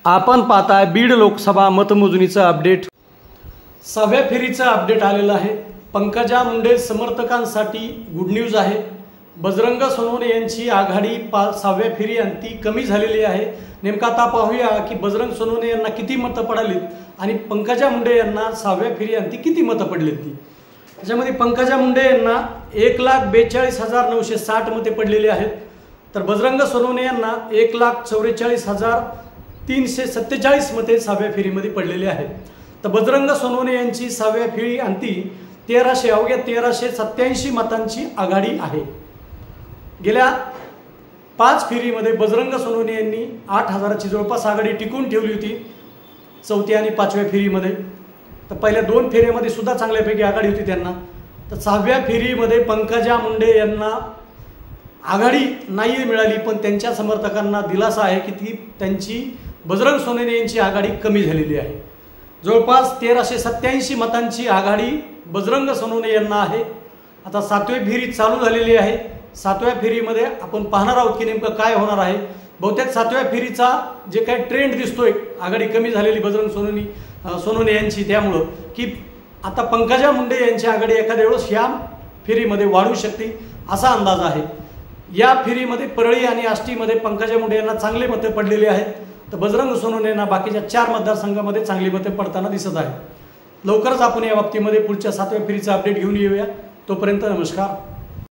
आपण पाहताय बीड लोकसभा मतमोजणीचं अपडेट। 6व्या फेरीचं अपडेट आलेलं आहे। पंकजा मुंडे समर्थकांसाठी गुड न्यूज आहे। बजरंग सोनवणे यांची आघाडी 6व्या फेरी अंती कमी झालेली आहे। नेमका आता पाहूया की बजरंग सोनवणे यांना किती मतं पडलीत आणि पंकजा मुंडे यांना 6व्या फेरी अंती किती मतं पडलीत ती। त्याच्यामध्ये पंकजा मुंडे यांना 1,42,960 मते पडलेली आहेत, तर बजरंग सोनवणे यांना 1,44,347 मते 6व्या फेरीमध्ये पडलेली आहेत। तर बजरंग सोनवणे यांची 6व्या फेरी अंती 1387 मतांची आघाडी आहे। गेल्या 5 फेरीमध्ये बजरंग सोनवणे यांनी 8,000ची जवळपास आघाडी टिकून ठेवली होती 4थ्या आणि 5व्या फेरीमध्ये। तर पहिल्या 2 फेऱ्यामध्ये सुद्धा चांगल्यापैकी आघाडी होती त्यांना। तर 6व्या फेरीमध्ये पंकजा मुंडे यांना आघाडी नाही मिळाली, पण त्यांच्या समर्थकांना दिलासा आहे की ती त्यांची बजरंग सोनवणे यांची आघाडी कमी झालेली आहे। जवळपास 1387 मतांची आघाडी बजरंग सोनवणे यांना आहे। आता 7वी फेरी चालू झालेली आहे। 7व्या फेरीमध्ये आपण पाहणार आहोत की नेमकं काय होणार आहे। बहुतेक 7व्या फेरीचा जे काही ट्रेंड दिसतोय आघाडी कमी झालेली बजरंग सोनवणे यांची, त्यामुळं की आता पंकजा मुंडे यांची आघाडी एखाद्या वेळेस या फेरीमध्ये वाढू शकते असा अंदाज आहे। या फेरीमध्ये परळी आणि आष्टीमध्ये पंकजा मुंडे यांना चांगले मते पडलेली आहेत, तर बजरंग सोनवणे यांना बाकीच्या 4 मतदारसंघामध्ये चांगली मते पडताना दिसत आहेत। लवकरच आपण या बाबतीमध्ये पुढच्या 7व्या फेरीचा अपडेट घेऊन येऊया। तोपर्यंत नमस्कार।